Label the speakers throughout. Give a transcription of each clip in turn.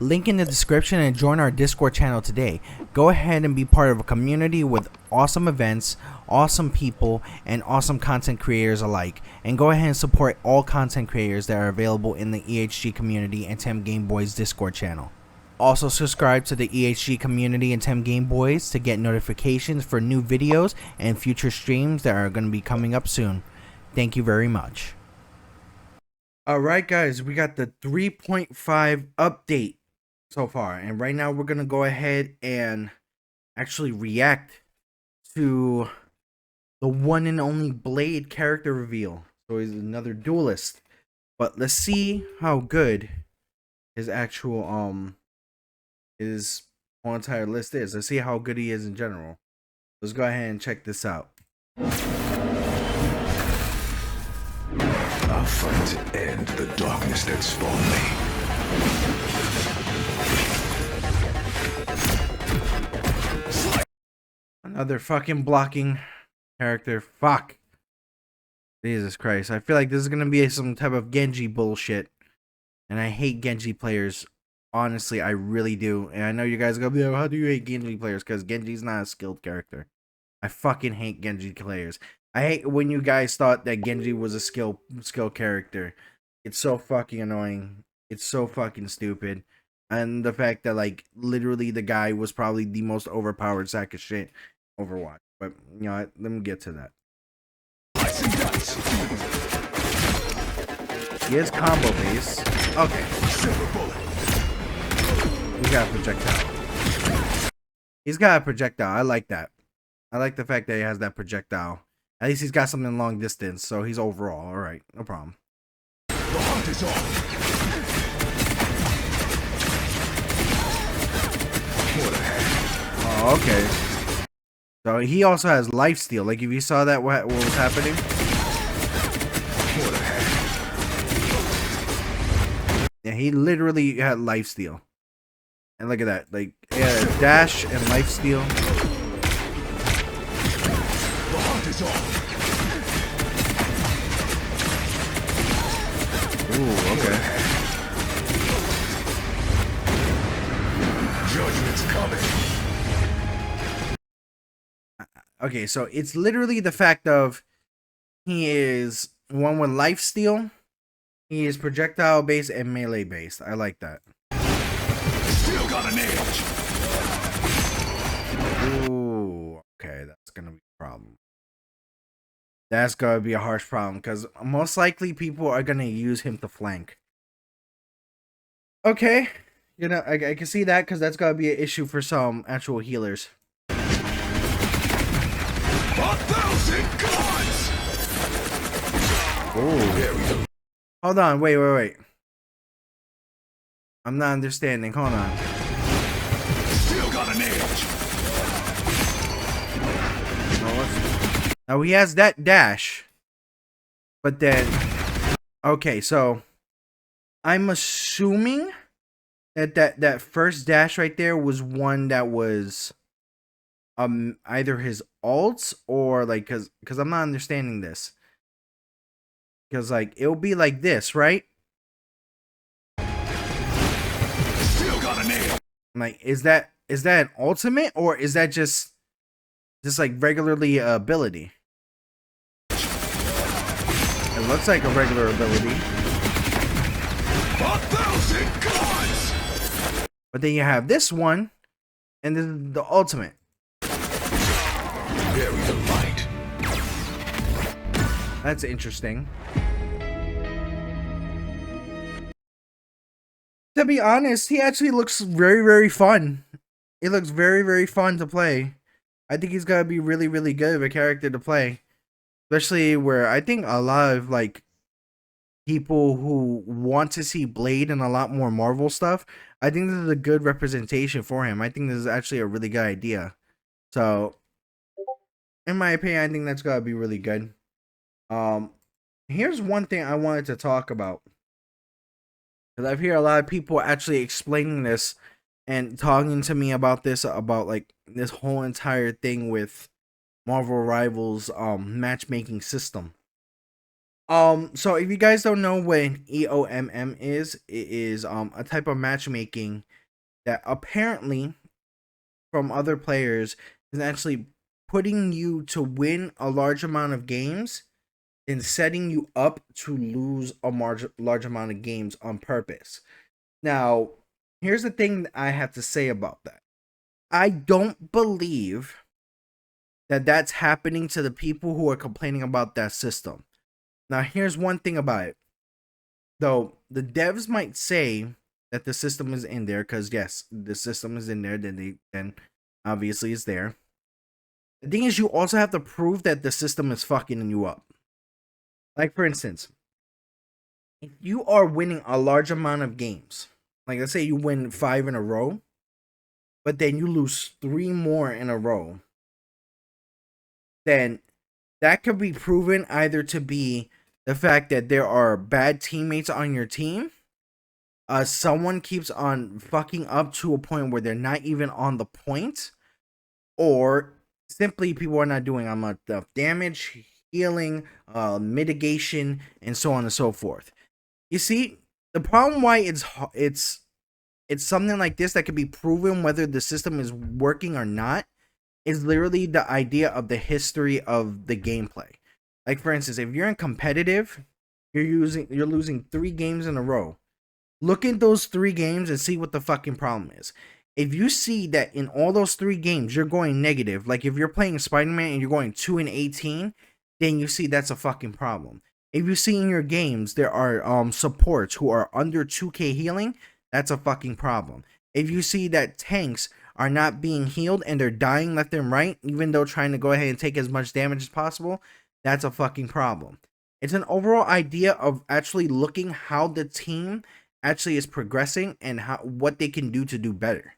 Speaker 1: Link in the description and join our Discord channel today. Go ahead and be part of a community with awesome events, awesome people, and awesome content creators alike. And go ahead and support all content creators that are available in the EHG community and TemGameBoyz Discord channel. Also subscribe to the EHG community and TemGameBoyz to get notifications for new videos and future streams that are going to be coming up soon. Thank you very much. Alright guys, we got the 3.5 update so far, and right now we're gonna go ahead and actually react to the one and only Blade character reveal. So he's another duelist, but let's see how good his actual his whole entire list is. Let's see how good he is in general. Let's go ahead and check this out.
Speaker 2: I'll fight to end the darkness that spawned
Speaker 1: me. Another fucking blocking character. Fuck. Jesus Christ. I feel like this is gonna be some type of Genji bullshit. And I hate Genji players. Honestly, I really do. And I know you guys go, oh, how do you hate Genji players? Because Genji's not a skilled character. I fucking hate Genji players. I hate when you guys thought that Genji was a skill character. It's so fucking annoying. It's so fucking stupid. And the fact that, like, literally the guy was probably the most overpowered sack of shit in Overwatch. But, you know, let me get to that. He is combo base. Okay. He's got a projectile. He's got a projectile. I like that. I like the fact that he has that projectile. At least he's got something long distance, so he's overall. Alright, no problem.
Speaker 2: The hunt is on.
Speaker 1: Oh, okay. So he also has lifesteal. Like, if you saw that, what was happening? Yeah, he literally had lifesteal. And look at that. Like, he had a dash and lifesteal.
Speaker 2: The hunt is on.
Speaker 1: Ooh, okay.
Speaker 2: Judgment's coming.
Speaker 1: Okay, so it's literally the fact of he is one with lifesteal, he is projectile based and melee based. I like that.
Speaker 2: Still got an edge.
Speaker 1: Ooh, okay, that's gonna be a problem. That's gonna be a harsh problem because most likely people are gonna use him to flank. Okay, you know, I can see that because that's gonna be an issue for some actual healers.
Speaker 2: 1,000 gods.
Speaker 1: Ooh. Hold on, wait. I'm not understanding. Hold on.
Speaker 2: Still got an edge.
Speaker 1: Now he has that dash, but then okay, so I'm assuming that that first dash right there was one that was either his ults or like because I'm not understanding this. Because like it'll be like this, right?
Speaker 2: Still got an edge.
Speaker 1: Like is that an ultimate or is that just like regularly ability? It looks like a regular ability.
Speaker 2: 1,000 gods.
Speaker 1: But then you have this one, and this is the ultimate.
Speaker 2: Bury the light.
Speaker 1: That's interesting. To be honest, he actually looks very, very fun. It looks very, very fun to play. I think he's gonna be really, really good of a character to play. Especially where I think a lot of like people who want to see Blade and a lot more Marvel stuff, I think this is a good representation for him. I think this is actually a really good idea. So in my opinion, I think that's gonna be really good. Here's one thing I wanted to talk about. Because I've heard a lot of people actually explaining this and talking to me about this, about like this whole entire thing with Marvel Rivals matchmaking system. So if you guys don't know what an EOMM is, it is a type of matchmaking that apparently from other players is actually putting you to win a large amount of games and setting you up to lose a large amount of games on purpose. Now, here's the thing that I have to say about that. I don't believe that that's happening to the people who are complaining about that system. Now, here's one thing about it. Though the devs might say that the system is in there, because yes, the system is in there, then obviously it's there. The thing is, you also have to prove that the system is fucking you up. Like, for instance, if you are winning a large amount of games, like let's say you win 5 in a row, but then you lose 3 more in a row, then that could be proven either to be the fact that there are bad teammates on your team, someone keeps on fucking up to a point where they're not even on the point, or simply people are not doing enough damage, healing, mitigation, and so on and so forth. You see, the problem why it's something like this that could be proven whether the system is working or not is literally the idea of the history of the gameplay. Like for instance, if you're in competitive, you're losing 3 games in a row. Look at those 3 games and see what the fucking problem is. If you see that in all those 3 games you're going negative, like if you're playing Spider-Man and you're going 2-18, then you see that's a fucking problem. If you see in your games there are supports who are under 2k healing, that's a fucking problem. If you see that tanks are not being healed and they're dying left and right, even though trying to go ahead and take as much damage as possible, that's a fucking problem. It's an overall idea of actually looking how the team actually is progressing and what they can do to do better.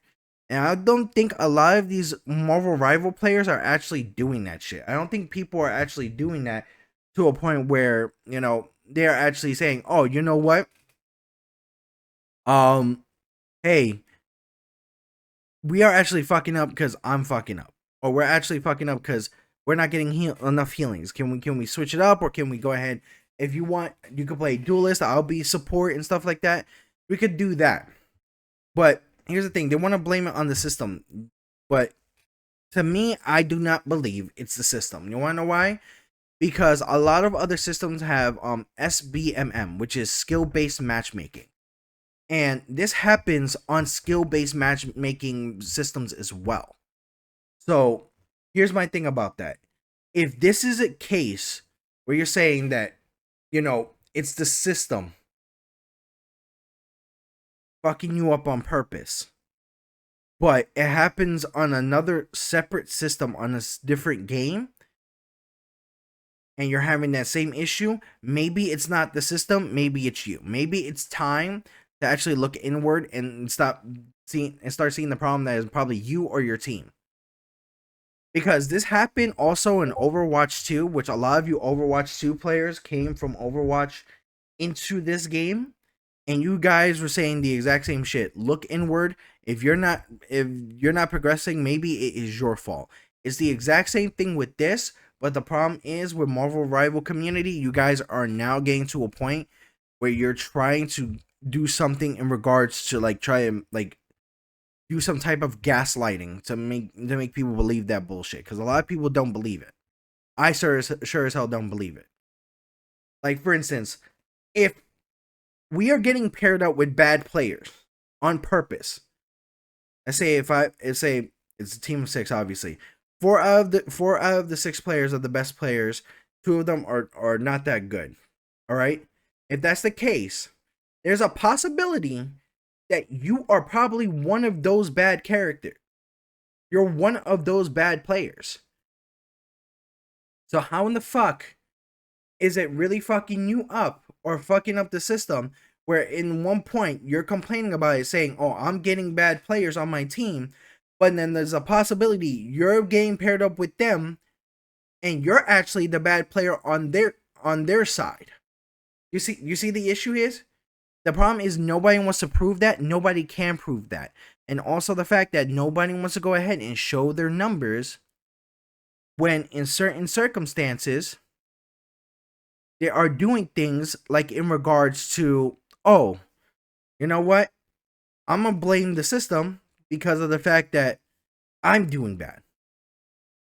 Speaker 1: And I don't think a lot of these Marvel rival players are actually doing that shit. I don't think people are actually doing that to a point where, you know, they're actually saying, "Oh, you know what? Hey, we are actually fucking up because I'm fucking up, or we're actually fucking up because we're not getting enough healings. Can we switch it up, or can we go ahead? If you want, you could play duelist. I'll be support and stuff like that. We could do that. But here's the thing: they want to blame it on the system, but to me, I do not believe it's the system. You want to know why? Because a lot of other systems have SBMM, which is skill-based matchmaking. And this happens on skill-based matchmaking systems as well. So here's my thing about that. If this is a case where you're saying that, you know, it's the system fucking you up on purpose, but it happens on another separate system on a different game, and you're having that same issue, maybe it's not the system, maybe it's you. Maybe it's time to actually look inward and start seeing the problem that is probably you or your team. Because this happened also in Overwatch 2, which a lot of you Overwatch 2 players came from Overwatch into this game, and you guys were saying the exact same shit. Look inward. If you're not progressing, maybe it is your fault. It's the exact same thing with this, but the problem is with Marvel rival community, you guys are now getting to a point where you're trying to do something in regards to try and do some type of gaslighting to make people believe that bullshit, because a lot of people don't believe it. I sure as hell don't believe it. Like for instance, if we are getting paired up with bad players on purpose, let's say it's a team of 6, obviously. 4 out of the 6 players are the best players. 2 of them are not that good. All right? If that's the case, there's a possibility that you are probably one of those bad characters. You're one of those bad players. So how in the fuck is it really fucking you up or fucking up the system where in one point you're complaining about it saying, "Oh, I'm getting bad players on my team," but then there's a possibility you're getting paired up with them and you're actually the bad player on their side. You see the issue is? The problem is nobody wants to prove that. Nobody can prove that. And also the fact that nobody wants to go ahead and show their numbers when in certain circumstances they are doing things like in regards to, oh, you know what? I'm gonna blame the system because of the fact that I'm doing bad.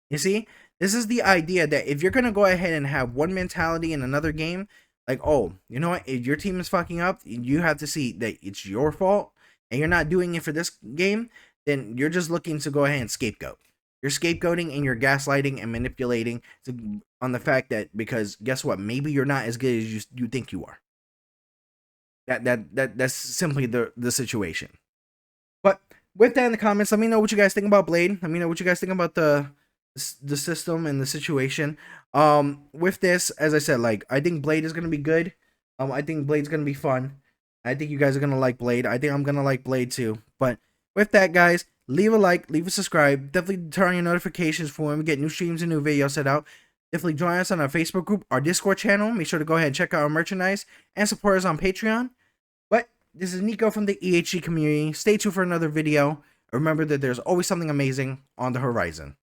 Speaker 1: You see, this is the idea that if you're gonna go ahead and have one mentality in another game, like, oh, you know what? If your team is fucking up, you have to see that it's your fault, and you're not doing it for this game. Then you're just looking to go ahead and scapegoat. You're scapegoating and you're gaslighting and manipulating on the fact that, because guess what? Maybe you're not as good as you think you are. That's simply the situation. But with that in the comments, let me know what you guys think about Blade. Let me know what you guys think about the system and the situation. With this, as I said, like, I think Blade is gonna be good. I think Blade's gonna be fun. I think you guys are gonna like Blade. I think I'm gonna like Blade too. But with that, guys, leave a like, leave a subscribe. Definitely turn on your notifications for when we get new streams and new videos set out. Definitely join us on our Facebook group, our Discord channel. Make sure to go ahead and check out our merchandise and support us on Patreon. But this is Nico from the EHG community. Stay tuned for another video. Remember that there's always something amazing on the horizon.